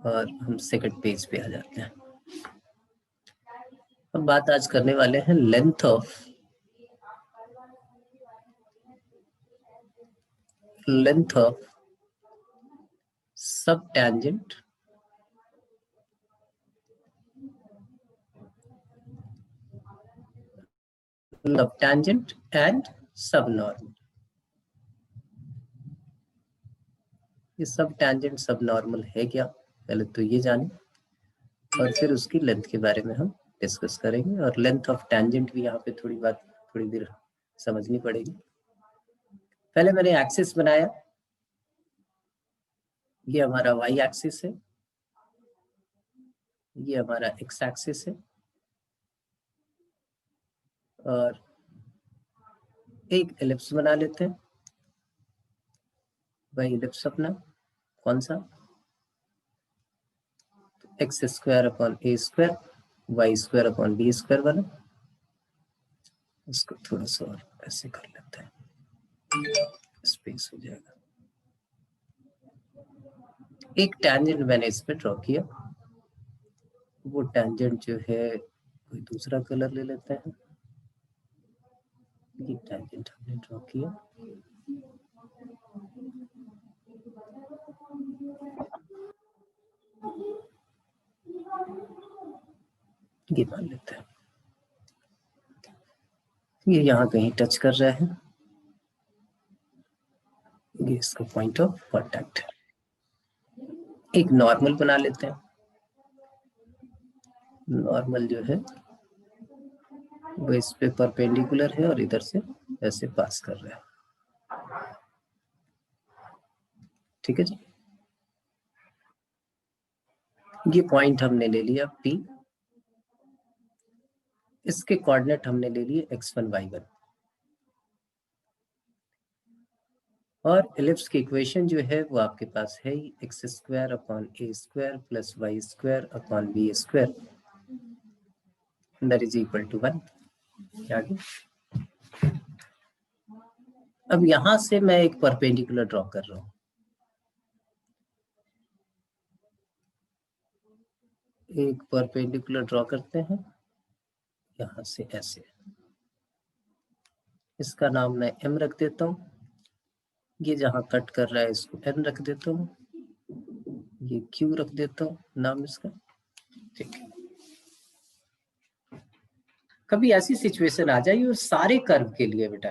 और हम second page पे आ जाते हैं। हम बात आज करने वाले हैं लेंथ ऑफ सब टेंजेंट टेंजेंट एंड सब नॉर्मल। ये सब टेंजेंट सब नॉर्मल है क्या, पहले तो ये जाने और फिर उसकी लेंथ के बारे में हम डिस्कस करेंगे। और लेंथ ऑफ टेंजेंट भी यहाँ पे थोड़ी देर समझनी पड़ेगी। पहले मैंने एक्सिस बनाया, ये हमारा वाई एक्सिस है, ये हमारा एक्स एक्सिस है, और एक एलिप्स बना लेते हैं। वही एलिप्स अपना कौन सा, x square upon a square y square upon b square वाला। इसको थोड़ा सा और ऐसे कर लेते हैं, स्पेस हो जाएगा। एक टैंजेंट मैंने इस पे ड्रॉ किया, वो टैंजेंट जो है कोई दूसरा कलर ले लेते हैं। ये टैंजेंट हमने ड्रॉ किया, ये मान लेते हैं ये यहाँ कहीं टच कर रहा है, ये इसका पॉइंट ऑफ कांटेक्ट है। एक नॉर्मल बना लेते हैं, नॉर्मल जो है वो इस पे परपेंडिकुलर है और इधर से ऐसे पास कर रहा है। ठीक है जी, ये पॉइंट हमने ले लिया P, इसके कोऑर्डिनेट हमने ले लिए x1 y1, और एलिप्स की इक्वेशन जो है वो आपके पास है x square upon a square plus y square upon b square that is equal to 1। आगे अब यहां से मैं एक परपेंडिकुलर ड्रॉ कर रहा हूं, एक परपेंडिकुलर ड्रॉ करते हैं यहां से ऐसे, इसका नाम मैं m रख देता हूं, ये जहां कट कर रहा है इसको n रख देता हूं, ये q रख देता हूं नाम इसका। ठीक है, कभी ऐसी सिचुएशन आ जाए और सारे कर्व के लिए, बेटा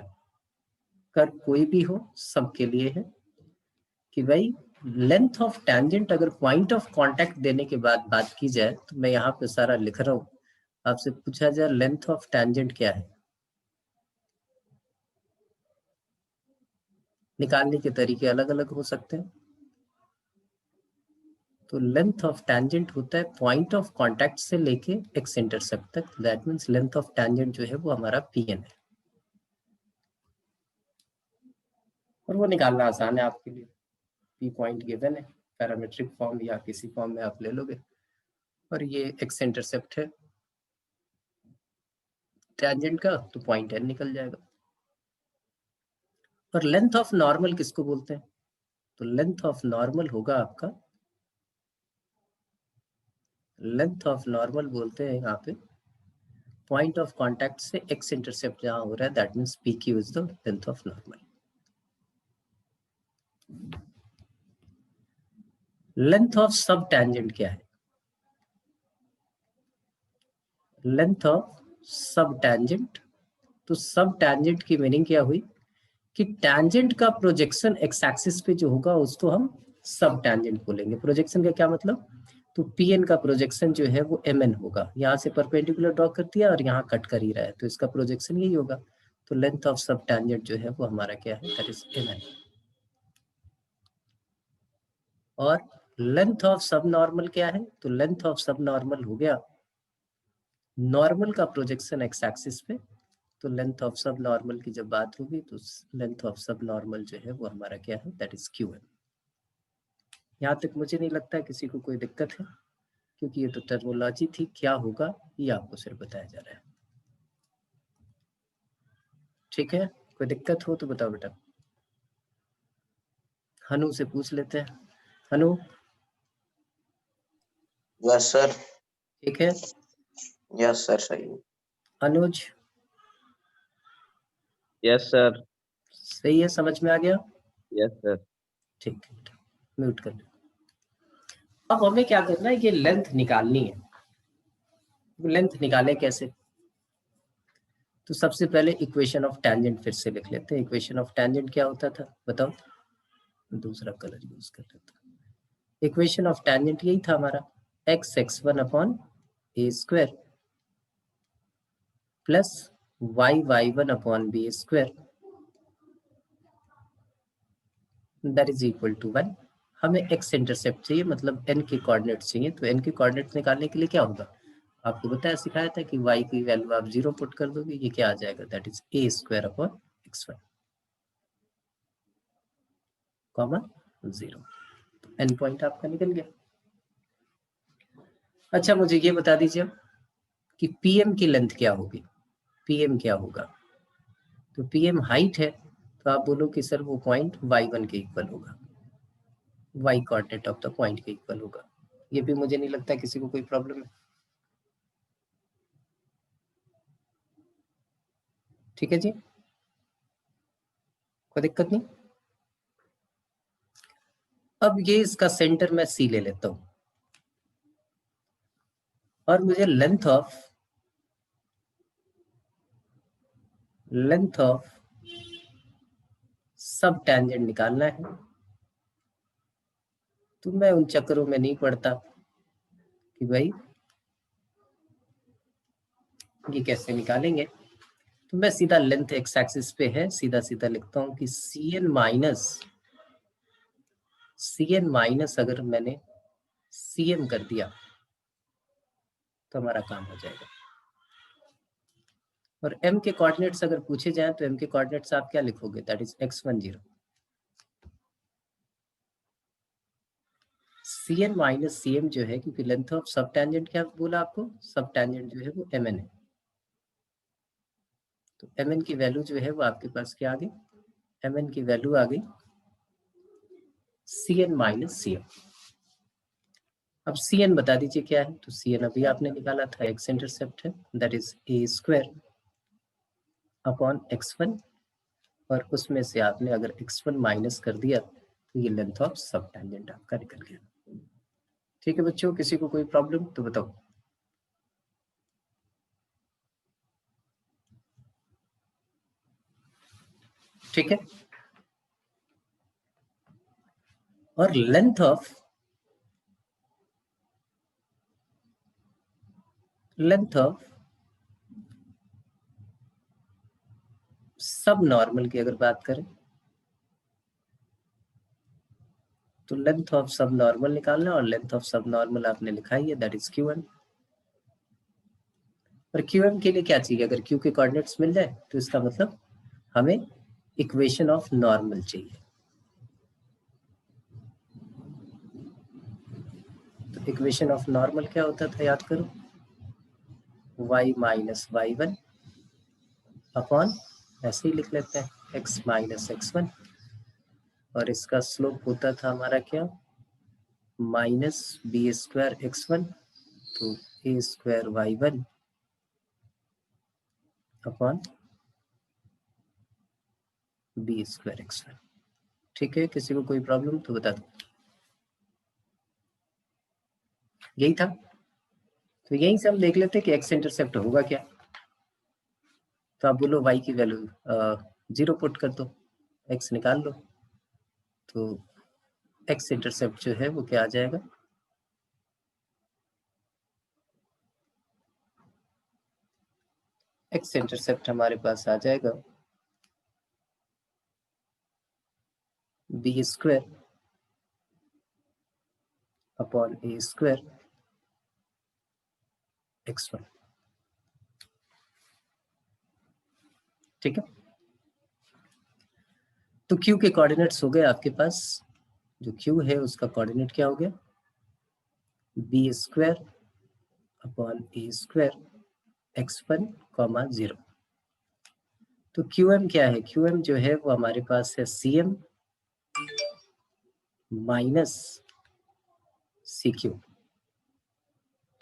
कर्व कोई भी हो सबके लिए है कि भाई लेंथ ऑफ टेंजेंट अगर पॉइंट ऑफ कांटेक्ट देने के बाद बात की जाए, तो मैं यहाँ पे सारा लिख रहा हूँ, आपसे पूछा जाए लेंथ ऑफ टेंजेंट क्या है, निकालने के तरीके अलग अलग हो सकते हैं। तो लेंथ ऑफ टेंजेंट होता है पॉइंट ऑफ कांटेक्ट से लेके एक्स इंटरसेप्ट तक, that means length of tangent जो है वो हमारा पीएन है, और वो निकालना आसान है आपके लिए। पी पॉइंट गिवन है, पैरामीट्रिक फॉर्म या किसी फॉर्म में आप ले लोगे, और ये एक्स इंटरसेप्ट है टेंजेंट का, तो पॉइंट एन निकल जाएगा। और लेंथ ऑफ नॉर्मल किसको बोलते हैं, तो लेंथ ऑफ नॉर्मल होगा आपका, लेंथ ऑफ नॉर्मल बोलते हैं यहाँ पे पॉइंट ऑफ कांटेक्ट से एक्स इंटरसेप्ट जहां हो रहा है, that means P Q is the length of normal. Length of सब टेंजेंट क्या है, लेंथ ऑफ सब टेंजेंट, तो सब टेंजेंट की मीनिंग क्या हुई कि टेंजेंट का प्रोजेक्शन एक्स एक्सिस पे जो होगा उसको हम सब टेंजेंट बोलेंगे। प्रोजेक्शन का क्या मतलब, तो पीएन का प्रोजेक्शन जो है वो mn होगा, यहाँ से परपेंडिकुलर ड्रॉ कर दिया और यहाँ कट कर ही रहा है, तो इसका प्रोजेक्शन यही होगा। तो लेंथ ऑफ सब टेंजेंट जो है वो हमारा क्या है, दैट इज mn। और लेंथ ऑफ सब नॉर्मल क्या है, तो लेंथ ऑफ सब नॉर्मल हो गया नॉर्मल का प्रोजेक्शन एक्स एक्सिस पे, तो लेंथ ऑफ सब नॉर्मल की जब बात होगी तो लेंथ ऑफ सब नॉर्मल जो है वो हमारा क्या है, दैट इज क्यू एन। यहाँ तक मुझे नहीं लगता है किसी को कोई दिक्कत है, क्योंकि ये तो टर्मोलॉजी थी, क्या होगा ये आपको सिर्फ बताया जा रहा है। ठीक है, कोई दिक्कत हो तो बताओ बेटा। हनु से पूछ लेते हैं, हनु यस सर। ठीक है, यस सर, सही है। अनुज यस सर। सही है, समझ में आ गया? Yes sir. ठीक है, म्यूट कर लो। अब हमें क्या करना है, ये लेंथ निकालनी है। लेंथ निकाले कैसे? तो सबसे पहले इक्वेशन ऑफ टेंजेंट फिर से लिख लेते हैं। इक्वेशन ऑफ टेंजेंट क्या होता था बताओ? दूसरा कलर यूज कर लेते हैं। इक्वेशन ऑफ टेंजेंट यही था हमारा, x x1 upon a square plus y y1 upon b square that is equal to 1। हमें एक्स इंटरसेप्ट चाहिए, मतलब एन के कोऑर्डिनेट चाहिए। तो एन के कोऑर्डिनेट निकालने के लिए क्या होगा, आपको बताया सिखाया था कि y की वैल्यू आप 0 पुट कर दोगे, ये क्या आ जाएगा, that is a square upon x1 comma 0। N point आपका निकल गया। अच्छा मुझे ये बता दीजिए कि पीएम की लेंथ क्या होगी, पीएम क्या होगा? तो पीएम हाइट है, तो आप बोलो कि सर वो पॉइंट y1 के इक्वल होगा, y coordinate of the point के इक्वल होगा। ये भी मुझे नहीं लगता किसी को कोई प्रॉब्लम है। ठीक है जी, कोई दिक्कत नहीं। अब ये इसका सेंटर मैं सी ले लेता हूं और मुझे लेंथ ऑफ सब टेंजेंट निकालना है। तो मैं उन चक्करों में नहीं पड़ता कि भाई ये कैसे निकालेंगे। तो मैं सीधा लेंथ एक्स एक्सिस पे है, सीधा सीधा लिखता हूं कि cn माइनस अगर मैंने cm कर दिया तो हमारा काम हो जाएगा। और m के कोऑर्डिनेट्स अगर पूछे जाएं तो m के कोऑर्डिनेट्स आप क्या लिखोगे, that is x10। cn minus cm जो है, क्योंकि लेंथ ऑफ सब टेंजेंट क्या बोला आपको, सब टेंजेंट जो है वो mn है। तो mn की वैल्यू जो है वो आपके पास क्या आ गई, mn की वैल्यू आ गई cn माइनस cm। अब cn बता दीजिए क्या है। तो cn अभी आपने निकाला था, x इंटरसेप्ट है, that is a square upon x1, और उसमें से आपने अगर x1 माइनस कर दिया तो ये लेंथ ऑफ सब टेंजेंट आपका निकल गया। ठीक है बच्चों, किसी को कोई प्रॉब्लम तो बताओ। ठीक है, और लेंथ ऑफ सब नॉर्मल की अगर बात करें तो लेंथ ऑफ सब नॉर्मल निकालना, और लेंथ ऑफ सब नॉर्मल आपने लिखा ही है, दैट इज qm। और qm के लिए क्या चाहिए, अगर q के कोऑर्डिनेट्स मिल जाए तो इसका मतलब हमें इक्वेशन ऑफ नॉर्मल चाहिए। तो इक्वेशन ऑफ नॉर्मल क्या होता था याद करो, y माइनस y1 अपॉन, ऐसे ही लिख लेते हैं, x माइनस x1, और इसका स्लोप होता था हमारा क्या, माइनस बी स्क्वायर x1, तो a square y1 upon b square x1। ठीक है, किसी को कोई प्रॉब्लम तो बता दो। यही था। तो यहीं से हम देख लेते हैं कि एक्स इंटरसेप्ट होगा क्या। तो आप बोलो y की वैल्यू 0 पुट कर दो, x निकाल लो, तो x इंटरसेप्ट जो है वो क्या आ जाएगा, x इंटरसेप्ट हमारे पास आ जाएगा B square upon a square x1। ठीक है, तो q के कोऑर्डिनेट्स हो गए आपके पास, जो q है उसका कोऑर्डिनेट क्या हो गया, B square upon a square x1 comma 0। तो qm क्या है, qm जो है वो हमारे पास है cm माइनस सी क्यू।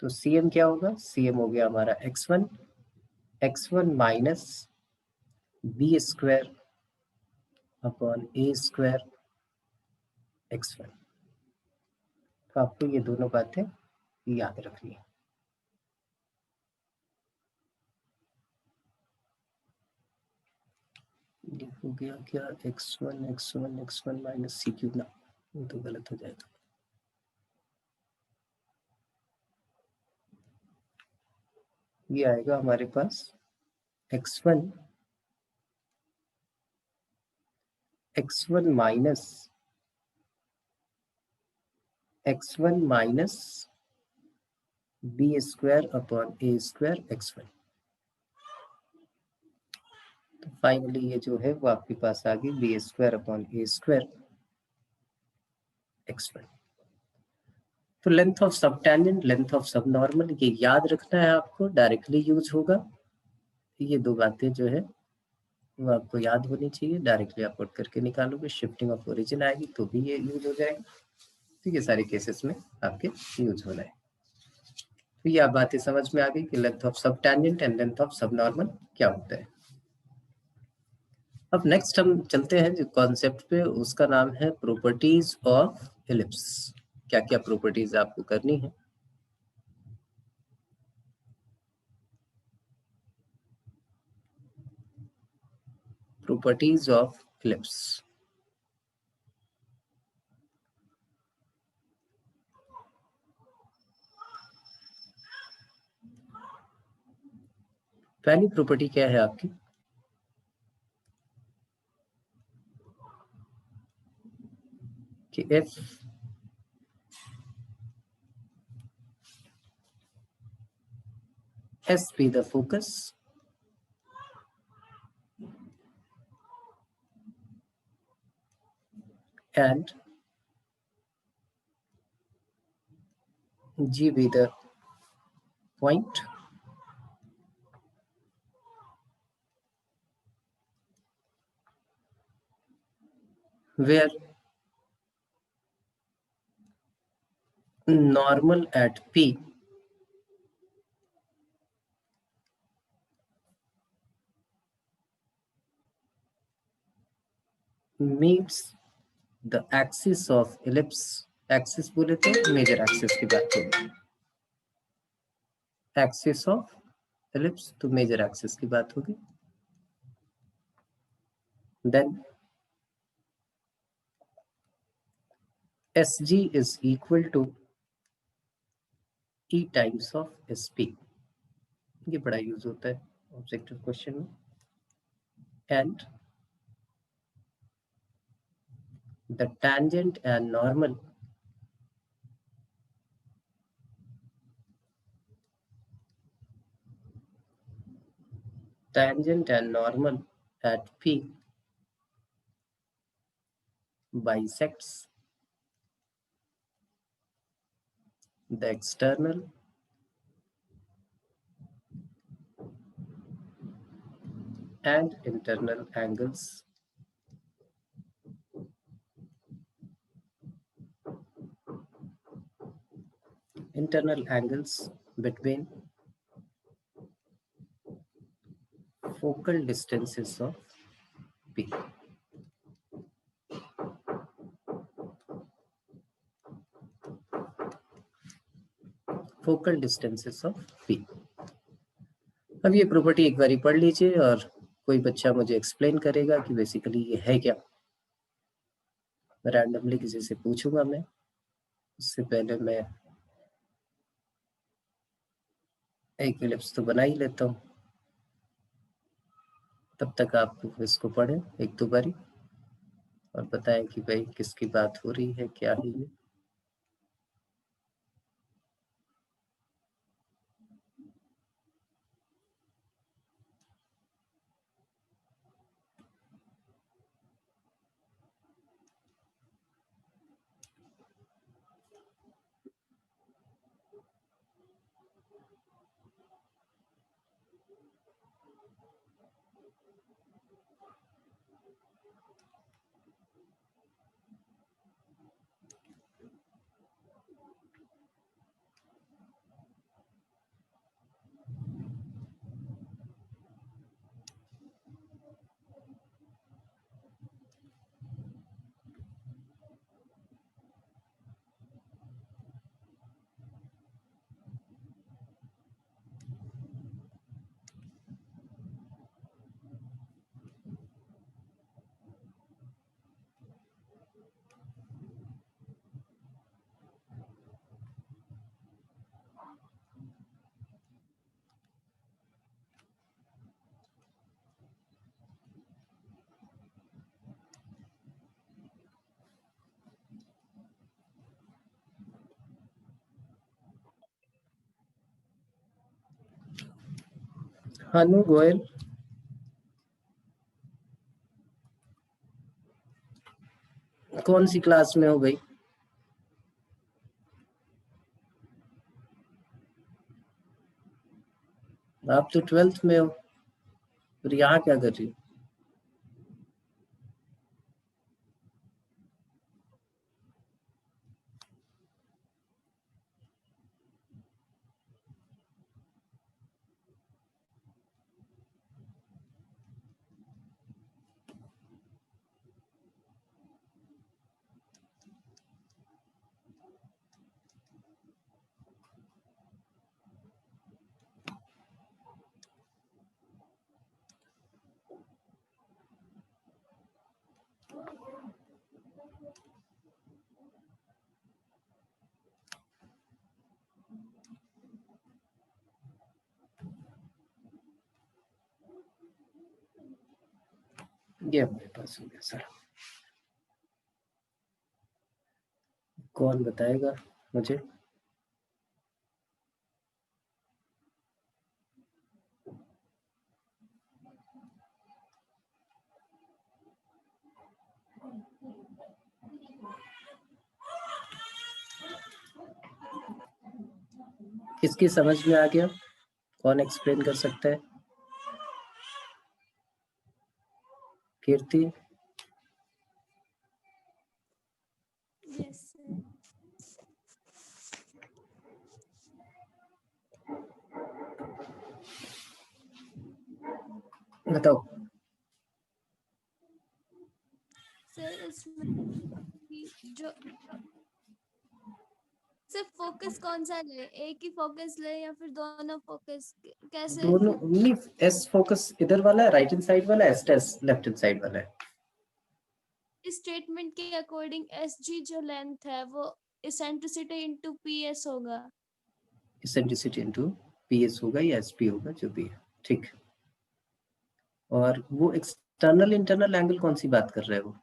तो CM क्या होगा? CM हो गया हमारा x1 minus b square upon a square x1। तो आपको ये दोनों बातें याद रखनी है। हो गया क्या? x1 माइनस सी क्यूब ना, ये तो गलत हो जाएगा। ये आएगा हमारे पास x1 minus b square upon a square x1। तो फाइनली ये जो है वो आपके पास आ गई B square upon a square x1। तो लेंथ ऑफ सब टेंजेंट, लेंथ ऑफ सब नॉर्मल, ये याद रखना है आपको, डायरेक्टली यूज होगा। ये दो बातें जो है वो आपको याद होनी चाहिए। डायरेक्टली आप पुट करके निकालोगे, शिफ्टिंग ऑफ ओरिजिन आएगी तो भी ये यूज हो जाएगा। तो ये सारे केसेस में आपके यूज होना है। तो ये आप बातें समझ में आ गई कि लेंथ ऑफ सब टेंजेंट एंड लेंथ ऑफ सब नॉर्मल क्या होता है। अब नेक्स्ट हम चलते हैं जो कॉन्सेप्ट पे, उसका नाम है प्रॉपर्टीज ऑफ एलिप्स। क्या क्या प्रॉपर्टीज आपको करनी है। Properties of ellipse. पहली प्रॉपर्टी क्या है आपकी? कि if S be the focus and G be the point, where normal at P meets the axis of ellipse। Axis बोले तो मेजर एक्सिस की बात होगी। एक्सिस ऑफ एलिप्स तो मेजर एक्सिस की बात होगी। Then SG is equal to E times of SP। ये बड़ा यूज होता है ऑब्जेक्टिव क्वेश्चन में। And the tangent and normal at P bisects the external and internal angles between focal distances of P। Focal distances of P। अब ये property एक बारी पढ़ लीजिए और कोई बच्चा मुझे एक्सप्लेन करेगा कि बेसिकली ये है क्या। रैंडमली किसी से पूछूंगा मैं, उससे पहले मैं एक एलिप्स तो बना ही लेता हूँ। तब तक आप इसको पढ़ें एक दो बारी और बताएं कि भाई किसकी बात हो रही है, क्या है ये। हनु गोयल, कौन सी क्लास में हो भाई? आप तो 12th में हो, फिर यहाँ क्या कर रही हो? ये हमारे पास हो गया सर। कौन बताएगा मुझे? किसकी समझ में आ गया? कौन एक्सप्लेन कर सकता है? कीर्ति? Yes sir. बताओ। सर इसमें जो सिर्फ फोकस कौन सा ले, एक ही फोकस ले या फिर दोनों फोकस, कैसे? दोनों नहीं, एस फोकस इधर वाला है, राइट हैंड साइड वाला है, S test left hand side वाला है। इस स्टेटमेंट के अकॉर्डिंग एस जी जो लेंथ है वो इसेंट्रिसिटी इनटू पीएस होगा। इसेंट्रिसिटी इनटू पीएस होगा या एसपी होगा, जो भी है, ठीक। और वो एक्सटर्नल इंटरनल एंगल कौन सी बात कर रहे हो?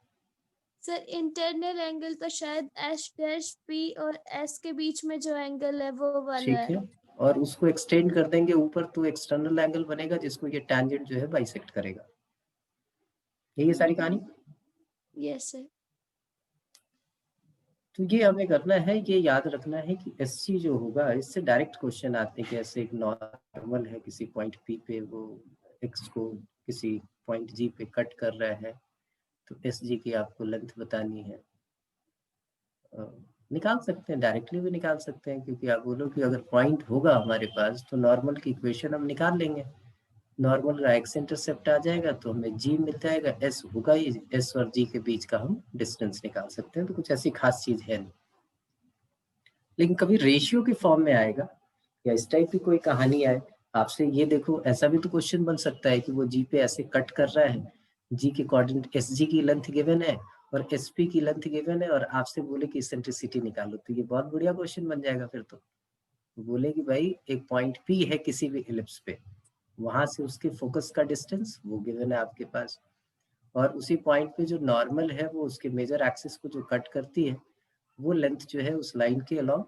सर इंटरनल एंगल तो शायद एस डैश पी और एस के बीच में जो एंगल है वो वाला ठीक है, और उसको एक्सटेंड कर देंगे ऊपर तो एक्सटर्नल एंगल बनेगा जिसको ये टैंजेंट जो है बाइसेक्ट करेगा। ये सारी कहानी। Yes sir. तो ये हमें करना है, ये याद रखना है कि एससी जो होगा, इससे डायरेक्ट क्वेश्चन आते हैं कि ऐसे एक नॉर्मल है किसी पॉइंट पी पे, वो एक्स को किसी पॉइंट जी पे कट कर रहा है, तो एस जी की आपको लेंथ बतानी है। निकाल सकते हैं, डायरेक्टली भी निकाल सकते हैं, क्योंकि आप बोलो कि अगर पॉइंट होगा हमारे पास तो नॉर्मल की इक्वेशन हम निकाल लेंगे। नॉर्मल का एक्स इंटरसेप्ट आ जाएगा तो हमें जी मिल जाएगा, एस होगा ही, एस और जी के बीच का हम डिस्टेंस निकाल सकते हैं। तो कुछ ऐसी खास चीज है नहीं, लेकिन कभी रेशियो की फॉर्म में आएगा या इस टाइप की कोई कहानी आए आपसे, ये देखो ऐसा भी तो क्वेश्चन बन सकता है कि वो जी पे ऐसे कट कर रहा है, जी के कोऑर्डिनेट एस जी की लेंथ गिवन है और एस पी की लेंथ गिवन है, और आपसे बोले कि इसेंट्रिसिटी निकालो, तो ये बहुत बढ़िया क्वेश्चन बन जाएगा। फिर तो बोले कि भाई एक पॉइंट पी है किसी भी इलिप्स पे, वहां से उसके फोकस का डिस्टेंस वो गिवन है आपके पास, और उसी पॉइंट पे जो नॉर्मल है वो उसके मेजर एक्सिस को जो कट करती है, वो लेंथ जो है उस लाइन के अलोंग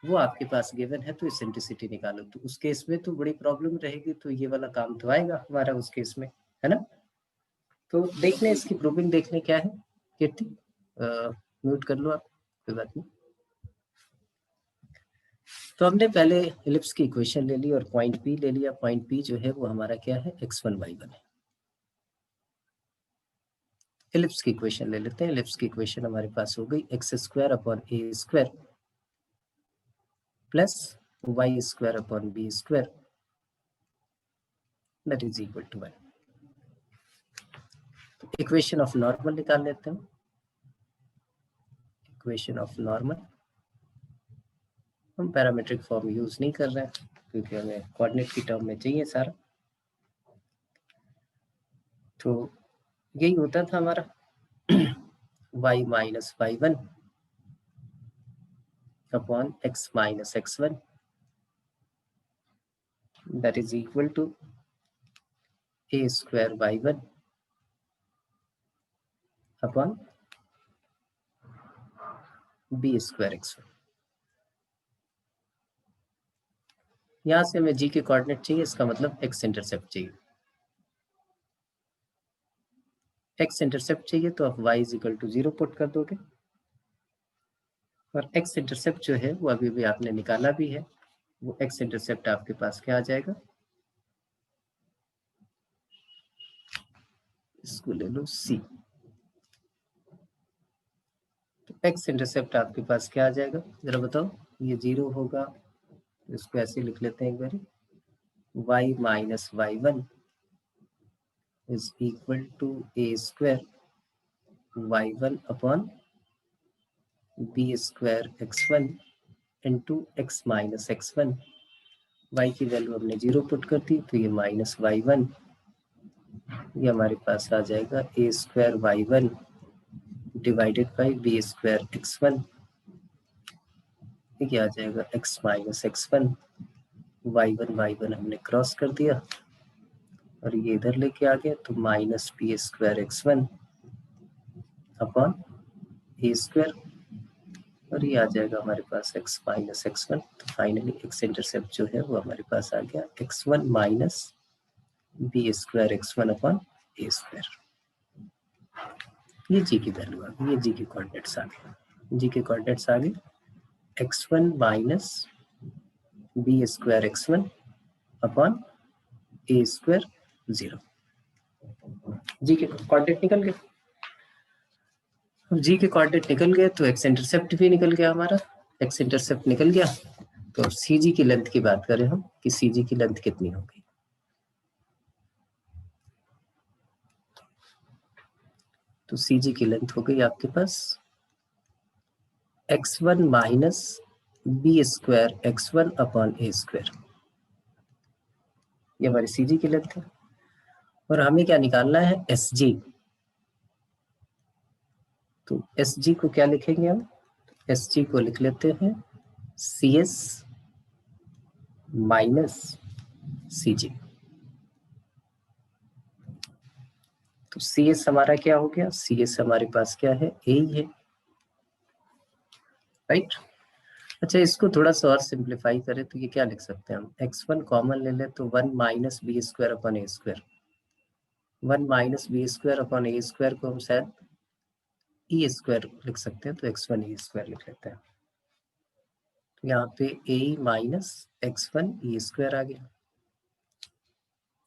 वो आपके पास गिवन है, तो इसेंट्रिसिटी निकालो। तो उस केस में तो बड़ी प्रॉब्लम रहेगी, तो ये वाला काम तो आएगा हमारा उस केस में, है ना। तो देख लें इसकी प्रूविंग, देख लें क्या है। कीर्ति म्यूट कर लो आप, कोई बात नहीं। तो हमने पहले इलिप्स की इक्वेशन ले ली और पॉइंट पी ले लिया। पॉइंट पी जो है वो हमारा क्या है, x1 y1 है। इलिप्स की इक्वेशन ले लेते हैं। इलिप्स की इक्वेशन हमारे पास हो गई x square upon a square plus y square upon b square, that is equal to 1। Equation of normal निकाल लेते हैं। इक्वेशन ऑफ नॉर्मल हम पैरामीट्रिक फॉर्म यूज नहीं कर रहे हैं क्योंकि हमें कोऑर्डिनेट की टर्म में चाहिए सारा। तो यही होता था हमारा y minus y1 upon x minus x1, that is equal to a square y1 upon b square x1। यहाँ से हमें जी के कोऑर्डिनेट चाहिए, इसका मतलब एक्स इंटरसेप्ट चाहिए। एक्स इंटरसेप्ट चाहिए तो आप y इक्वल टू 0 पुट कर दोगे, और एक्स इंटरसेप्ट जो है वो अभी भी आपने निकाला भी है, वो एक्स इंटरसेप्ट आपके पास क्या आ जाएगा, इसको ले लो c। तो एक्स इंटरसेप्ट आपके पास क्या आ जाएगा, जरा बताओ। ये 0 होगा, इसको ऐसे लिख लेते हैं एक बार, y minus y1 is equal to a square y1 upon b square x1 into x minus x1। y की वैल्यू हमने 0 पुट कर दी, तो ये माइनस y1, ये हमारे पास आ जाएगा a square y1 divided by b square x1, ये आ जाएगा x माइनस x1। y1 हमने क्रॉस कर दिया और ये इधर लेके आ गया, तो minus b square x1 upon a square, और ये आ जाएगा हमारे पास x माइनस x1। तो फाइनली x इंटरसेप्ट जो है वो हमारे पास आ गया x1 minus b square x1 upon a square. ये जी की वैल्यू आ गई, ये जी के कोऑर्डिनेट्स आ गए, जी के कोऑर्डिनेट्स आ गए x1 minus b square x1 upon a square 0। G के कोऑर्डिनेट निकल गए। अब जी के कोऑर्डिनेट निकल गए तो एक्स इंटरसेप्ट भी निकल गया हमारा, एक्स इंटरसेप्ट निकल गया। तो सी जी की लेंथ की बात करें हम कि सी जी की लेंथ कितनी होगी, तो सी जी की लेंथ हो गई आपके पास x1 minus b square x1 upon a square, ये हमारी सी जी की लेंथ है। और हमें क्या निकालना है, एस जी। तो एस जी को क्या लिखेंगे हम, एस जी को लिख लेते हैं सी एस माइनस सी जी। तो सी एस हमारा क्या हो गया, सी एस हमारे पास क्या है, ए ही है, राइट। अच्छा, इसको थोड़ा सा और सिंप्लीफाई करें तो ये क्या लिख सकते हैं हम, x1 कॉमन ले लें तो 1 minus b square upon a square, 1 minus b square upon a square को हम शायद ई स्क्वायर लिख सकते हैं, तो x1 ई स्क्वायर लिख लेते हैं। तो यहाँ पे ए माइनस x1 ई स्क्वायर आ गया,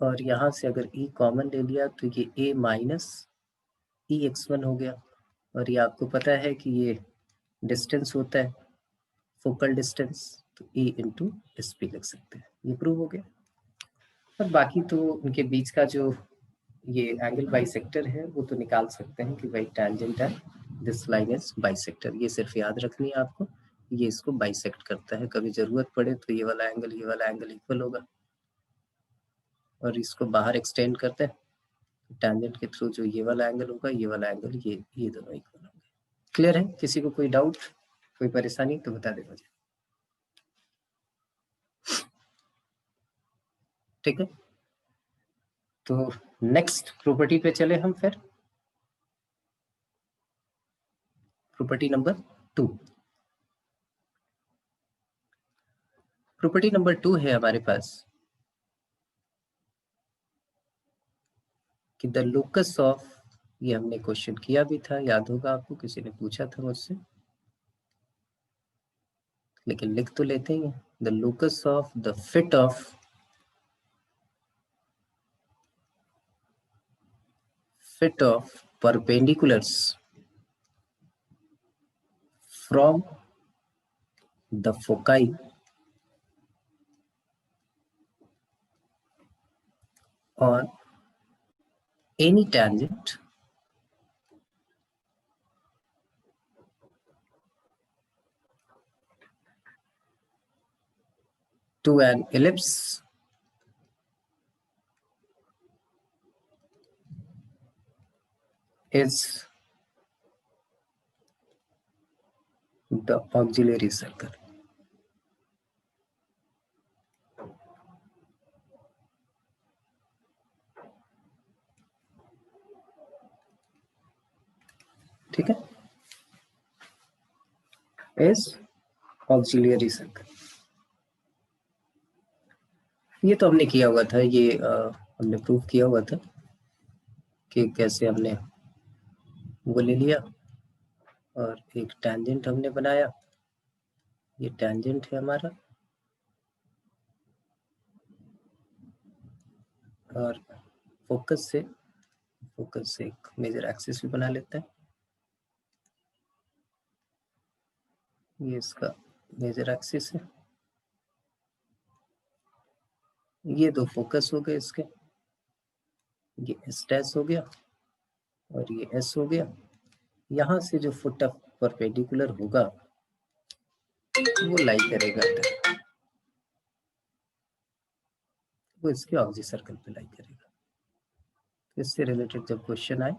और यहाँ से अगर e कॉमन ले लिया तो ये a माइनस ई x1 हो गया। और ये आपको पता है कि ये डिस्टेंस होता है, फोकल डिस्टेंस, तो e इंटू एस पी लिख सकते हैं, ये प्रूव हो गया। और बाकी तो उनके बीच का जो ये एंगल बाइसेक्टर है वो तो निकाल सकते हैं कि भाई टैंजेंट है, दिस लाइन इज बाइसेक्टर, ये सिर्फ याद रखनी है आपको, ये इसको बाइसेक्ट करता है। कभी जरूरत पड़े तो ये वाला एंगल इक्वल होगा, और इसको बाहर एक्सटेंड करते हैं, टैंजेंट के थ्रू जो ये वाला एंगल होगा, ये वाला एंगल, ये दोनों इक्वल होंगे। क्लियर है? किसी को कोई डाउट, कोई परेशानी तो बता दे मुझे, ठीक है। तो नेक्स्ट प्रॉपर्टी पे चले हम फिर, प्रॉपर्टी नंबर 2। प्रॉपर्टी नंबर 2 है हमारे पास कि द लोकस ऑफ, ये हमने क्वेश्चन किया भी था, याद होगा आपको, किसी ने पूछा था मुझसे, लेकिन लिख तो लेते ही हैं। The locus of the fit of perpendiculars from the foci on any tangent to an ellipse is the auxiliary circle। ठीक है, is auxiliary circle। ये तो हमने किया हुआ था, ये हमने प्रूव किया हुआ था कि कैसे हमने वो ले लिया और एक टेंजेंट हमने बनाया, ये टेंजेंट है हमारा, और फोकस से एक मेजर एक्सिस भी बना लेता है, ये इसका मेजर एक्सिस है, ये दो फोकस हो गए इसके, ये एस डैश हो गया और ये एस हो गया। यहाँ से जो फुट ऑफ परपेंडिकुलर होगा वो लाई करेगा इधर, वो इसके ऑक्सी सर्कल पे लाई करेगा। इससे रिलेटेड जब क्वेश्चन आए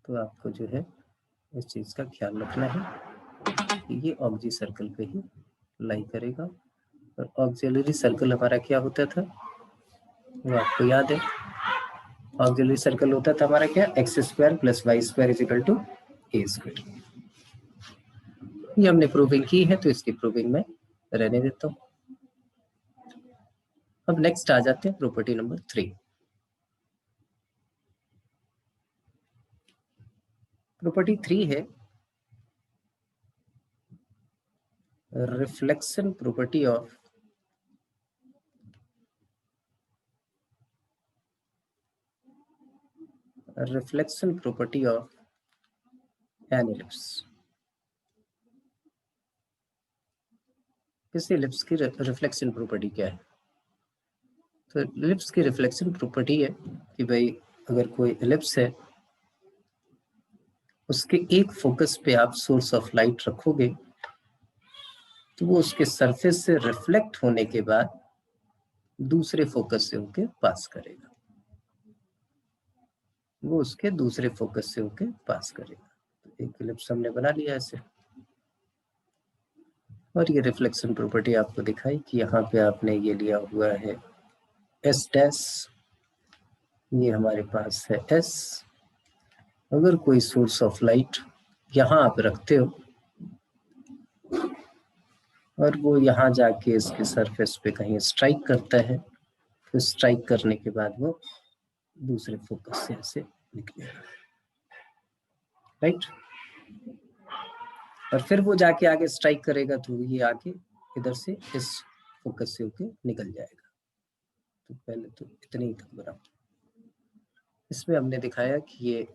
तो आपको जो है इस चीज का ख्याल रखना है कि ये ऑक्सी सर्कल पे ही लाई करेगा। और ऑक्सिलरी सर्कल हमारा क्या होता था, वो आपको याद है, ऑक्सिलरी सर्कल होता था हमारा क्या, x square plus y square is equal to a square. ये हमने प्रूविंग की है तो इसकी प्रूविंग में रहने देता हूँ। अब नेक्स्ट आ जाते हैं प्रॉपर्टी नंबर 3। प्रॉपर्टी 3 है reflection property of an ellipse. इस एलिप्स की रिफ्लेक्शन प्रॉपर्टी क्या है? तो एलिप्स की रिफ्लेक्शन प्रॉपर्टी है कि भाई अगर कोई एलिप्स है, उसके एक फोकस पे आप सोर्स ऑफ लाइट रखोगे तो वो उसके सरफेस से रिफ्लेक्ट होने के बाद दूसरे फोकस से होके पास करेगा, वो उसके दूसरे फोकस से होके पास करेगा। तो एक एलिप्स हमने बना लिया ऐसे, और ये रिफ्लेक्शन प्रॉपर्टी आपको दिखाई कि यहाँ पे आपने ये लिया हुआ है एस डैश, ये हमारे पास है एस। अगर कोई सोर्स ऑफ लाइट यहाँ आप रखते हो और वो यहाँ जाके इसके सरफेस पे कहीं स्ट्राइक करता है, तो स्ट्राइक करने के बाद वो दूसरे फोकस से ऐसे निकलेगा, राइट। और फिर वो जाके आगे स्ट्राइक करेगा तो ये आके इधर से इस फोकस से होके निकल जाएगा। तो पहले तो इतने ही तक बना। इसमें हमने दिखाया कि ये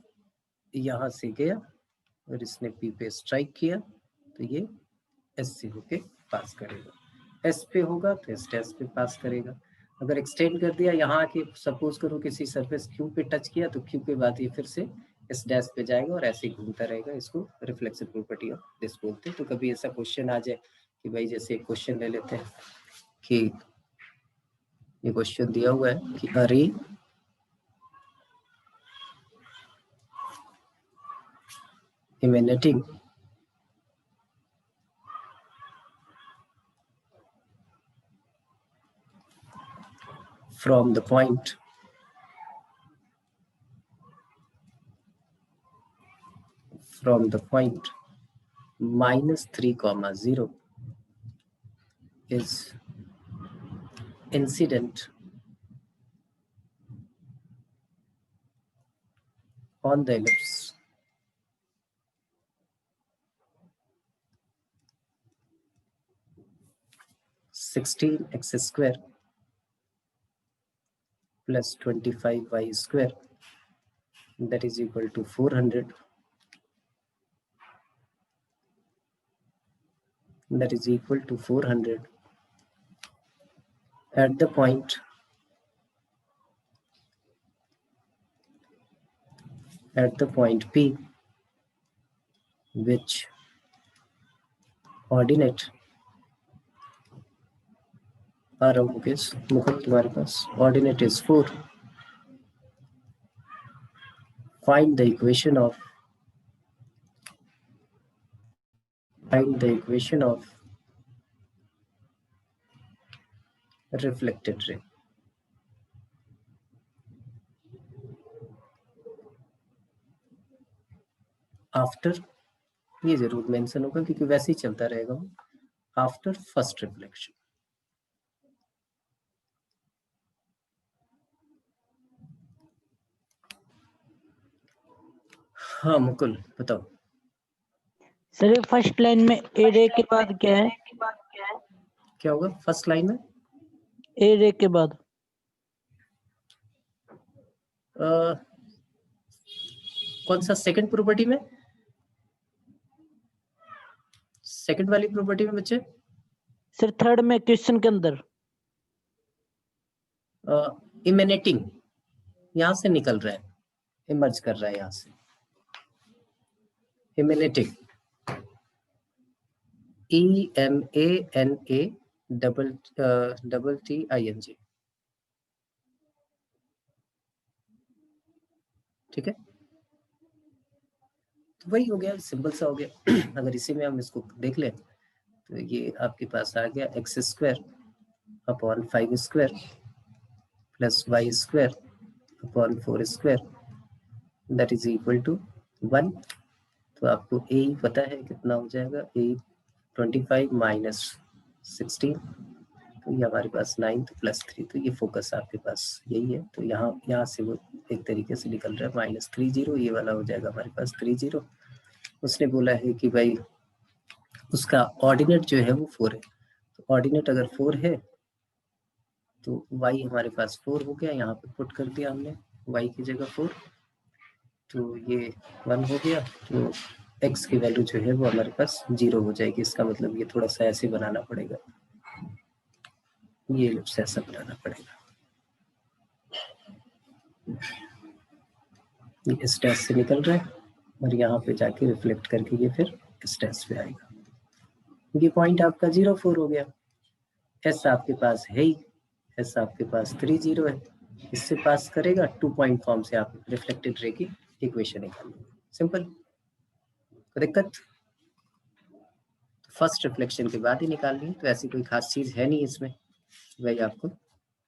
यहाँ से गया और इसने पी पे स्ट्राइक किया तो ये एस से होके पास करेगा, एस पे होगा तो एस डैश पे पास करेगा। अगर एक्सटेंड कर दिया यहाँ आके, सपोज करो किसी सरफेस क्यू पे टच किया तो क्यू के बाद ये फिर से एस डैश पे जाएगा और ऐसे ही घूमता रहेगा। इसको रिफ्लेक्सिव प्रॉपर्टी ऑफ दिस बोलते हैं। तो कभी ऐसा क्वेश्चन आ जाए कि भाई जैसे एक क्वेश्चन ले लेते हैं कि ये क्वेश्चन दिया हुआ है कि अरे emanating from the point -3, 0 is incident on the ellipse (16x² plus 25y²) that is equal to 400, that is equal to 400 at the point P, which ordinate तुम्हारे पास ordinate is 4. Find the equation of reflected ray. After, ये जरूर mention होगा क्योंकि वैसे ही चलता रहेगा, after first reflection. हाँ मुकुल बताओ। सर ये फर्स्ट लाइन में ए रे के बाद क्या है? क्या होगा फर्स्ट लाइन में? ए रे के बाद कौन सा सेकंड प्रॉपर्टी में? सेकंड वाली प्रॉपर्टी में बच्चे? सर थर्ड में क्वेश्चन के अंदर इमेनेटिंग यहां से निकल रहा है, इमर्ज कर रहा है यहां से। इमेनेटिंग EMANA डबल TING, ठीक है। तो वही हो गया, सिंपल सा हो गया। अगर इसी में हम इसको देख लें तो ये आपके पास आ गया x² upon 5² plus y² upon 4² that is equal to 1। तो आपको a पता है कितना हो जाएगा, a 25 माइनस 16, तो ये हमारे पास 9 तो प्लस 3, तो ये फोकस आपके पास यही है। तो यहाँ से वो एक तरीके से निकल रहा है -30, ये वाला हो जाएगा हमारे पास 30। उसने बोला है कि भाई उसका ऑर्डिनेट जो है वो 4 है, तो ऑर्डिनेट अगर 4 है तो y हमारे पास 4 हो गया, यहाँ पे पुट कर दिया हमने y की जगह 4, तो ये 1 हो गया। तो x की वैल्यू जो है वो हमारे पास 0 हो जाएगी। इसका मतलब ये थोड़ा सा ऐसे बनाना पड़ेगा, ये लिप्स ऐसा बनाना पड़ेगा, ये इस डैश से निकल रहा है और यहाँ पे जाके रिफ्लेक्ट करके ये फिर इस डैश पे आएगा। ये पॉइंट आपका 0 4 हो गया। एस आपके पास है ही, एस आपके पास 3 0 है, इससे पास करेगा 2 पॉइंट फॉर्म से आप रिफ्लेक्टेड रे की इक्वेशन निकालेंगे। सिंपल, कोई दिक्कत? फर्स्ट रिफ्लेक्शन के बाद ही निकालनी है, तो ऐसी कोई खास चीज है नहीं इसमें, वही आपको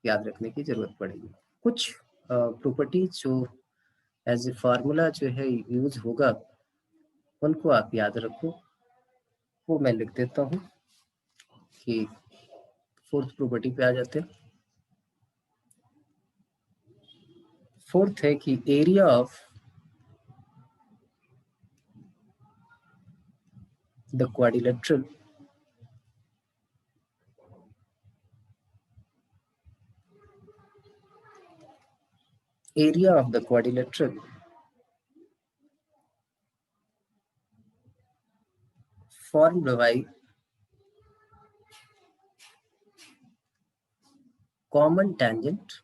याद रखने की जरूरत पड़ेगी। कुछ प्रॉपर्टी जो एज ए फार्मूला जो है यूज होगा उनको आप याद रखो, वो मैं लिख देता हूँ कि फोर्थ प्रॉपर्टी पे आ जाते हैं। फोर्थ है कि area of the quadrilateral formed by common tangent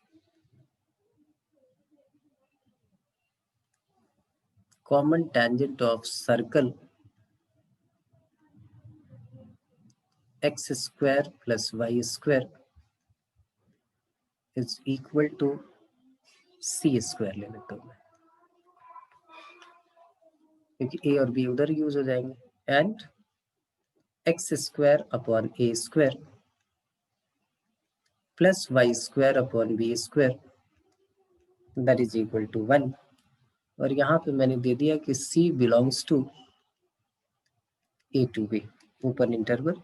of circle x² plus y² is equal to c² ले लेता हूँ मैं, क्योंकि a और b उधर यूज हो जाएंगे, and x² upon a² plus y² upon b² that is equal to 1। और यहाँ पे मैंने दे दिया कि c belongs to a to b, open interval.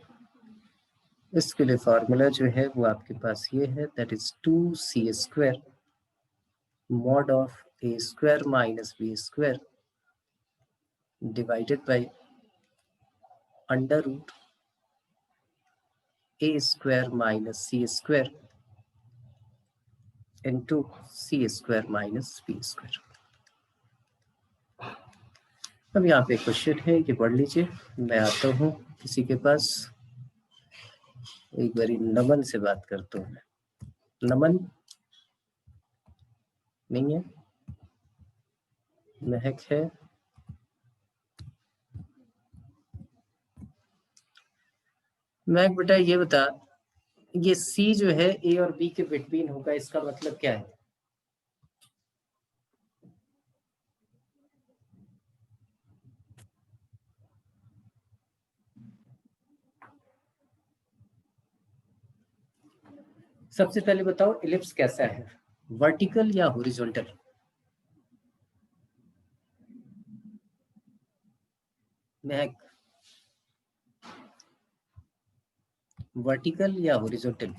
इसके लिए फार्मूला जो है वो आपके पास ये है, that is 2c² mod of a² minus b² divided by under root a² minus c² into c² minus b²। अब यहाँ पे क्वेश्चन है कि पढ़ लीजिए। मैं आता हूँ किसी के पास, एक बारी नमन से बात करता हूँ। नमन नहीं है, महक है, महक बेटा ये बता, ये C जो है A और B के बिटवीन होगा, इसका मतलब क्या है? सबसे पहले बताओ इलिप्स कैसा है, वर्टिकल या हॉरिजॉन्टल? महक, वर्टिकल या हॉरिजॉन्टल?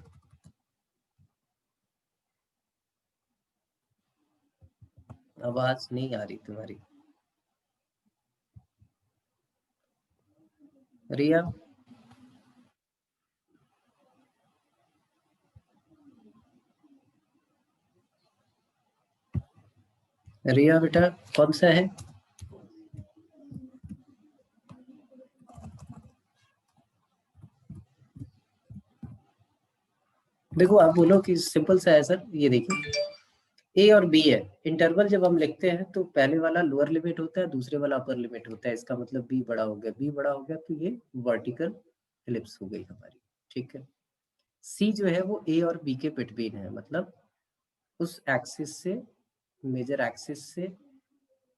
आवाज नहीं आ रही तुम्हारी। रिया, रिया बेटा कौन सा है? देखो आप बोलो कि सिंपल सा है सर। ये देखिए ए और बी है, इंटरवल जब हम लिखते हैं तो पहले वाला लोअर लिमिट होता है, दूसरे वाला अपर लिमिट होता है। इसका मतलब बी बड़ा हो गया, बी बड़ा हो गया तो ये वर्टिकल एलिप्स हो गई हमारी। ठीक है। सी जो है वो ए और बी के बिटवीन है, मतलब उस एक्सिस से, मेजर एक्सिस से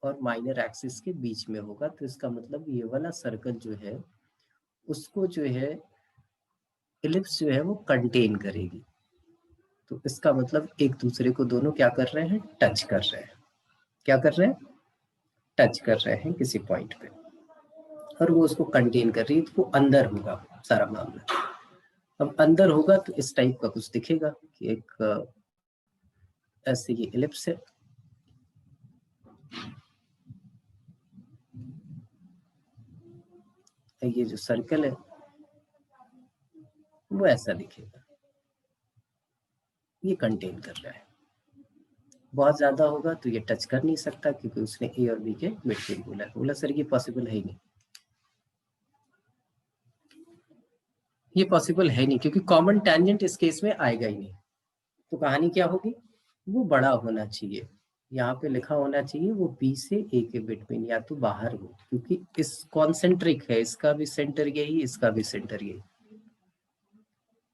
और माइनर एक्सिस के बीच में होगा। तो इसका मतलब ये वाला सर्कल जो है उसको जो है एलिप्स जो है वो कंटेन करेगी। तो इसका मतलब एक दूसरे को दोनों क्या कर रहे हैं? टच कर रहे हैं। क्या कर रहे हैं? टच कर रहे हैं किसी पॉइंट पे, और वो उसको कंटेन कर रही है, तो वो अंदर होगा सारा मामला। अब अंदर होगा तो इस टाइप का कुछ दिखेगा कि एक ऐसे ये एलिप्स है, ये जो सर्कल है वो ऐसा दिखेगा, ये कंटेन कर रहा है। बहुत ज्यादा होगा तो ये टच कर नहीं सकता क्योंकि उसने ए और बी के बिटवीन बोला है। बोला सर ये पॉसिबल है ही नहीं, ये पॉसिबल है नहीं क्योंकि कॉमन टेंजेंट इस केस में आएगा ही नहीं। तो कहानी क्या होगी? वो बड़ा होना चाहिए, यहाँ पे लिखा होना चाहिए वो बी से ए के बिटवीन, या तो बाहर हो, क्योंकि इस कॉन्सेंट्रिक है, इसका भी सेंटर यही, इसका भी सेंटर यही।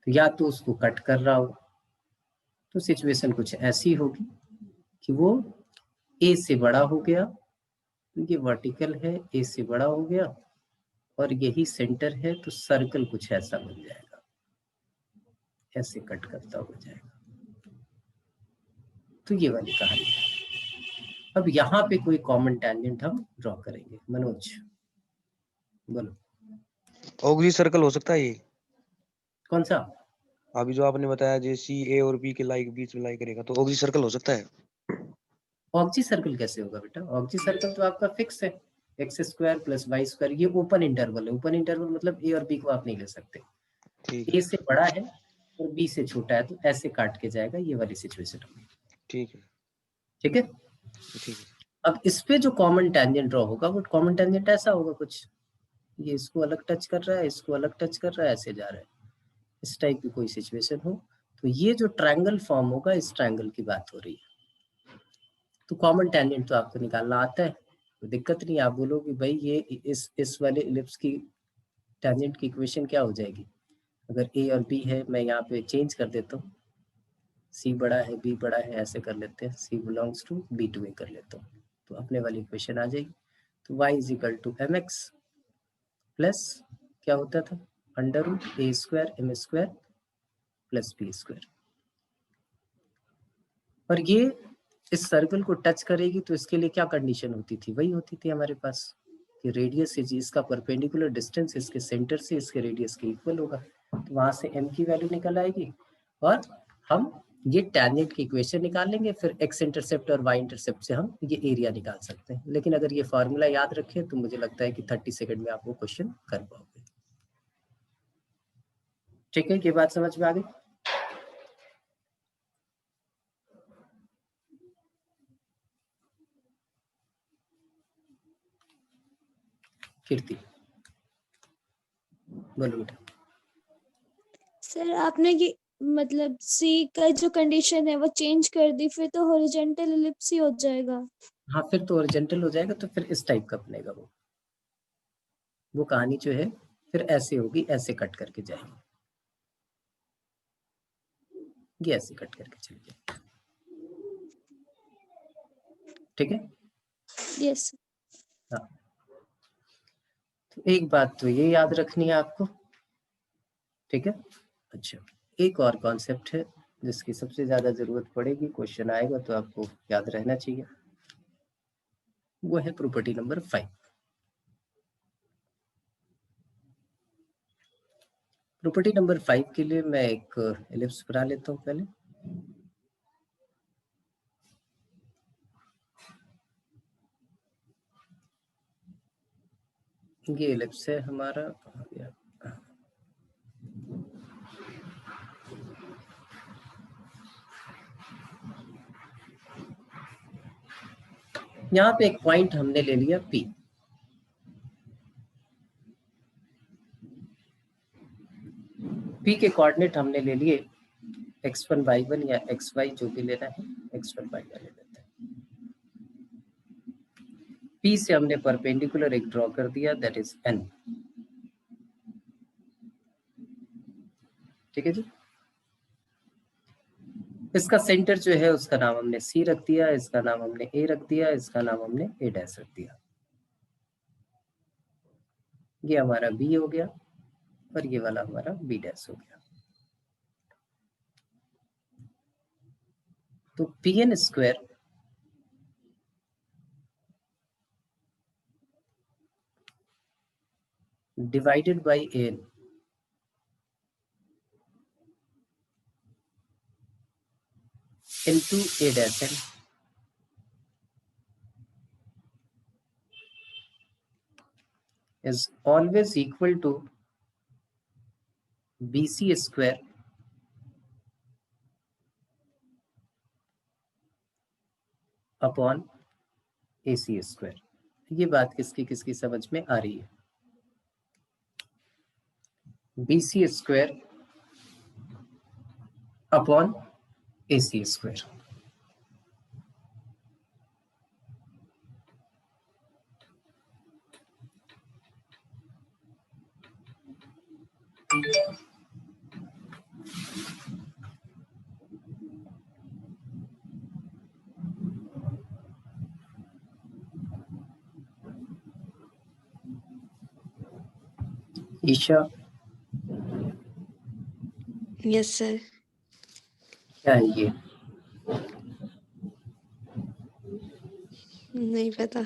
तो या तो उसको कट कर रहा हो, तो सिचुएशन कुछ ऐसी होगी कि वो ए से बड़ा हो गया, तो ये वर्टिकल है, ए से बड़ा हो गया और यही सेंटर है, तो सर्कल कुछ ऐसा बन जाएगा, ऐसे कट करता हो जाएगा। तो ये वाली कहानी है। अब यहाँ पे कोई कॉमन टेंजेंट हम ड्रॉ करेंगे। मनोज बोलो ऑग्री सर्कल हो सकता है ये? कौन सा? अभी जो आपने बताया जे सी ए और बी के लाइक बीच में लाई करेगा तो ऑग्री सर्कल हो सकता है? ऑक्जी सर्कल कैसे होगा बेटा? ऑक्जी सर्कल तो आपका फिक्स है, x square plus y square. ये ओपन इंटरवल है, ओपन इंटरवल मतलब ए और बी को आप नहीं ले सकते। ठीक ए है, से बड़ा है और बी से छोटा है, तो ऐसे काट के जाएगा, ये वाली सिचुएशन होगी। ठीक है, ठीक है। ठीक है। अब इस पे जो कॉमन टेंजेंट ड्रॉ होगा वो कॉमन टेंजेंट ऐसा होगा कुछ, ये इसको अलग टच कर रहा है, इसको अलग टच कर रहा है, ऐसे जा रहा है, इस टाइप की कोई सिचुएशन हो। तो ये जो ट्रायंगल फॉर्म होगा, इस ट्रायंगल की बात हो रही है। तो कॉमन टेंजेंट तो आपको निकालना आता है, तो दिक्कत नहीं। आप बोलोगे भाई ये इस वाले इलिप्स की टेंजेंट की इक्वेशन क्या हो जाएगी? अगर ए और बी है, मैं यहाँ पे चेंज कर देता हूँ, सी बड़ा है बी बड़ा है, ऐसे कर लेते हैं, सी बिलोंग्स टू बी टू ए कर लेता हूँ, तो अपने वाली इक्वेशन आ जाएगी। तो y is equal to m x plus क्या होता था, under root a square m square plus b square. और ये इस सर्कल को टच करेगी तो इसके लिए क्या कंडीशन होती थी? वही होती थी हमारे पास कि रेडियस से इसका परपेंडिकुलर डिस्टेंस इसके सेंटर से इसके रेडियस के इक्वल होगा। तो वहां से m की वैल्यू निकल आएगी और हम ये टेंजेंट की इक्वेशन निकाल लेंगे। फिर x इंटरसेप्ट और y इंटरसेप्ट से हम ये एरिया निकाल सकते हैं। लेकिन अगर ये फॉर्मूला याद रखें तो मुझे लगता है कि 30 सेकंड में आप वो क्वेश्चन कर पाओगे। ठीक है, ये बात समझ में आ गई? कीर्ति बोलो बेटा। सर आपने ये मतलब सी का जो कंडीशन है वो चेंज कर दी, फिर तो हॉरिजॉन्टल एलिप्स ही हो जाएगा। हाँ फिर तो ओरिजेंटल हो जाएगा, तो फिर इस टाइप का बनेगा वो कहानी जो है फिर ऐसे होगी, ऐसे कट करके जाएगी, ये ऐसे कट करके चली जाएगी। ठीक है। यस। हाँ, तो एक बात तो ये याद रखनी है आपको। ठीक है। अच्छा, एक और कॉन्सेप्ट है जिसकी सबसे ज्यादा जरूरत पड़ेगी, क्वेश्चन आएगा तो आपको याद रहना चाहिए, वो है प्रॉपर्टी नंबर 5। प्रॉपर्टी नंबर 5 के लिए मैं एक एलिप्स बना लेता हूँ पहले। ये एलिप्स है हमारा, कहाँ गया? यहाँ पे एक पॉइंट हमने ले लिया P। P के कोऑर्डिनेट हमने ले लिए x1 y1 या xy जो भी लेना है, x1 y1 ले लेते हैं। P से हमने परपेंडिकुलर एक ड्रॉ कर दिया, दैट इज n। ठीक है जी। इसका सेंटर जो है उसका नाम हमने C रख दिया, इसका नाम हमने A रख दिया, इसका नाम हमने A डैश रख दिया। ये हमारा B हो गया और ये वाला हमारा B डैश हो गया। तो Pn square divided by An into A dash n is always equal to BC square upon AC square. ये बात किसकी किसकी समझ में आ रही है? BC square upon AC square. Isha, yes sir. क्या है ये? नहीं पता।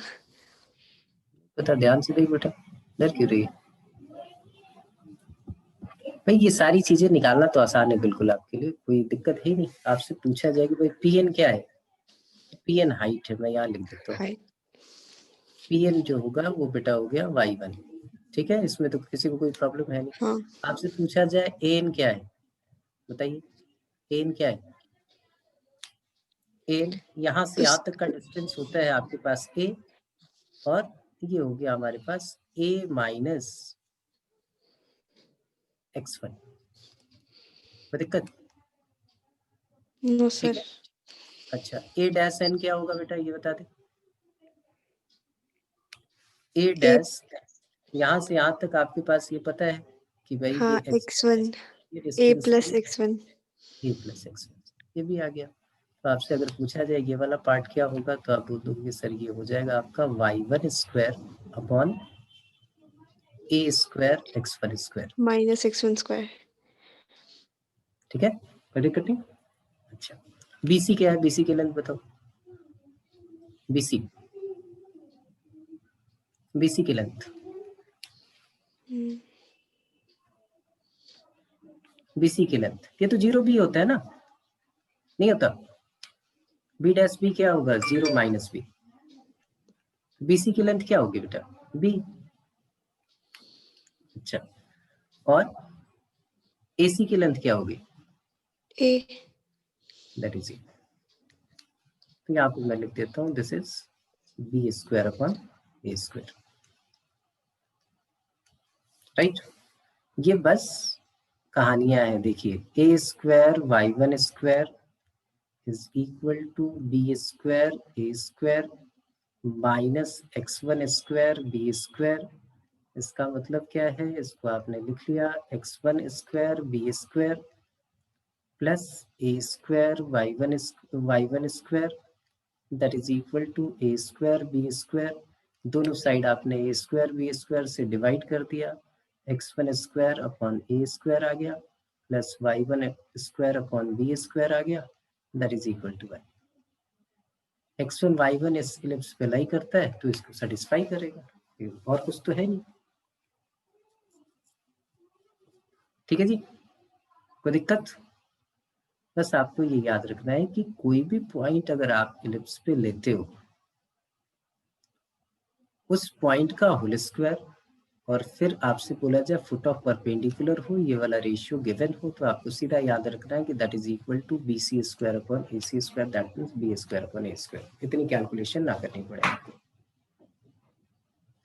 पता, ध्यान से देख बेटा, डर क्यों रही है? भाई ये सारी चीजें निकालना तो आसान है बिल्कुल, आपके लिए कोई दिक्कत है नहीं। आपसे पूछा जाए कि भाई Pn क्या है, Pn हाइट है, मैं यहाँ लिख देता हूँ। हाइट। Pn जो होगा वो बेटा हो गया y1। ठीक है, इसमें तो किसी को कोई प्रॉब्लम है नहीं। हाँ। आपसे पूछा जाए An क्या है, बताइए An क्या है? An यहाँ से यहाँ तक का डिस्टेंस होता है आपके पास A, और ये हो गया हमारे पास A माइनस x1। कोई दिक्कत? नो ठीक सर। है। अच्छा, A डैश n क्या होगा बेटा, ये बता दे। A डैश यहाँ से यहाँ तक आपके पास ये पता है कि भाई हाँ, ये x1 ये a distance plus x1। A plus x1, ये भी आ गया। तो आपसे अगर पूछा जाए ये वाला पार्ट क्या होगा, तो आप बोल दोगे सर ये हो जाएगा आपका y1 square upon A square x1 square. Minus x1 square. ठीक है, कोई दिक्कत नहीं। अच्छा, BC क्या है, BC की लेंथ बताओ। BC की लेंथ, BC की लेंथ, ये तो 0B होता है ना, नहीं होता? B डैश B क्या होगा, 0 माइनस B। BC की लेंथ क्या होगी बेटा, B। अच्छा, और AC की लेंथ क्या होगी, a। That is it. तो यहाँ पे मैं लिख देता हूँ this is B square upon A square, right. ये बस कहानियां हैं। देखिए A square y1 square is equal to B square A square minus x1 square B square. इसका मतलब क्या है, इसको आपने लिख लिया x1 square B square plus A square y1 square that is equal to A square B square. दोनों side आपने A स्क्वायर B स्क्वायर से डिवाइड कर दिया, x1 square upon A square आ गया plus y1 square upon B square आ गया, that is equal to 1। x1 y1 इस इलिप्स पे लाई करता है तो इसको सेटिस्फाई करेगा, और कुछ तो है नहीं। ठीक है जी, कोई दिक्कत? बस आपको ये याद रखना है कि कोई भी पॉइंट अगर आप इलिप्स पे लेते हो, उस पॉइंट का होल स्क्वायर और फिर आपसे बोला जाए फुट ऑफ परपेंडिकुलर हो, ये वाला रेशियो गिवन हो, तो आपको सीधा याद रखना है कि that is equal to BC square upon AC square, that means B square upon A square. इतनी कैलकुलेशन ना करनी पड़े आपको,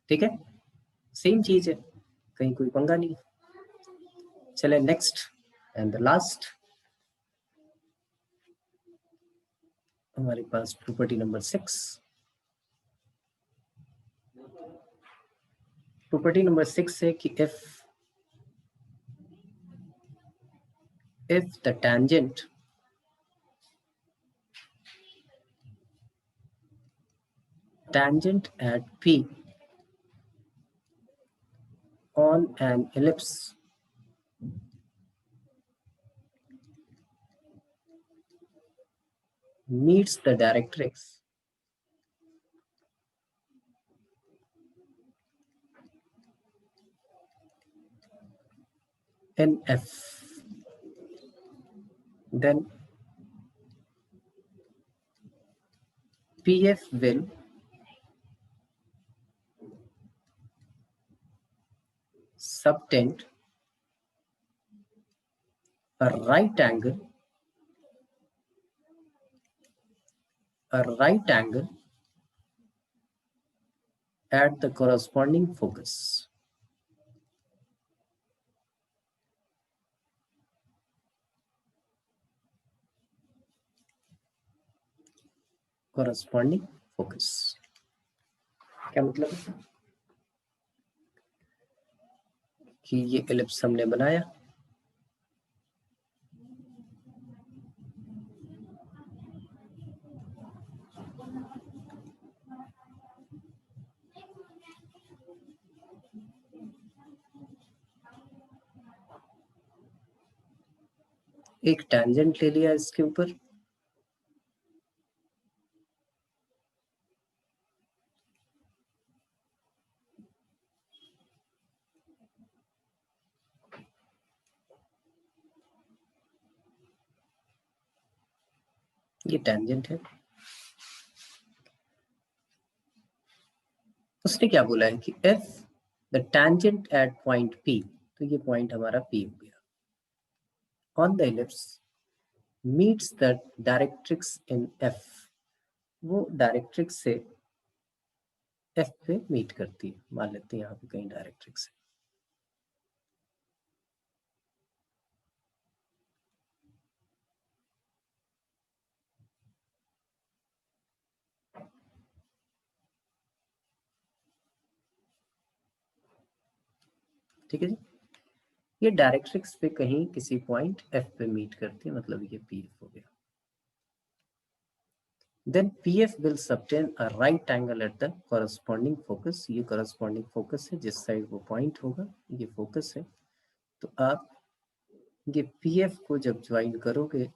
ठीक है। सेम चीज है, कहीं कोई पंगा नहीं। चले नेक्स्ट एंड द लास्ट हमारे पास प्रॉपर्टी नंबर 6। प्रॉपर्टी नंबर 6 है कि if the tangent at P on an ellipse meets the directrix in F, then PF will subtend a right angle at the corresponding focus. corresponding focus क्या मतलब है कि ये ellipse हमने बनाया, एक टेंजेंट ले लिया इसके ऊपर, ये टेंजेंट है। उसने क्या बोला है कि if the tangent at point P, तो ये पॉइंट हमारा P हो गया, on the ellipse meets the directrix in F, वो डायरेक्ट्रिक्स से F पे मीट करती है, मान लेते हैं यहाँ पे कहीं डायरेक्ट्रिक्स है। ठीक है जी, ये डायरेक्ट्रिक्स पे कहीं किसी पॉइंट F पे मीट करती है, मतलब ये PF हो गया। Then PF will subtend a right angle at the corresponding focus, ये corresponding focus है, जिस साइड वो पॉइंट होगा ये फोकस है। तो आप ये PF को जब ज्वाइन करोगे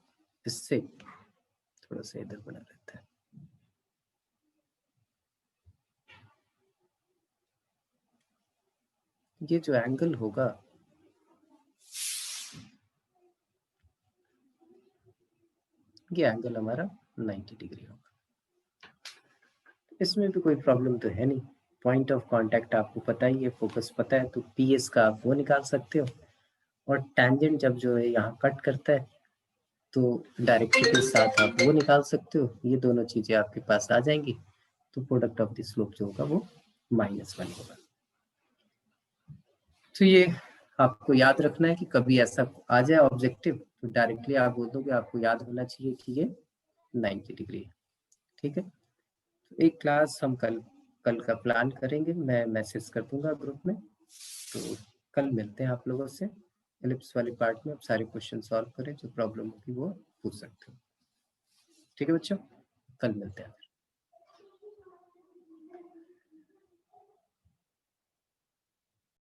इससे, थोड़ा सा इधर बना रहता है, ये जो एंगल होगा ये एंगल हमारा 90 डिग्री होगा। इसमें भी कोई प्रॉब्लम तो है नहीं, पॉइंट ऑफ कांटेक्ट आपको पता ही है, फोकस पता है, तो PS का आप वो निकाल सकते हो, और टैंजेंट जब जो है यहाँ कट करता है तो डायरेक्टली के साथ आप वो निकाल सकते हो, ये दोनों चीजें आपके पास आ जाएंगी, तो प्रोडक्ट ऑफ द स्लोप जो होगा वो -1 होगा। तो ये आपको याद रखना है कि कभी ऐसा आ जाए ऑब्जेक्टिव तो डायरेक्टली आप बोल दो कि आपको याद होना चाहिए कि ये 90 डिग्री है। ठीक है, तो एक क्लास हम कल का प्लान करेंगे, मैं मैसेज कर दूंगा ग्रुप में, तो कल मिलते हैं आप लोगों से। एलिप्स वाले पार्ट में आप सारे क्वेश्चन सॉल्व करें, जो प्रॉब्लम होगी वो पूछ सकते हो। ठीक है बच्चों, कल मिलते हैं।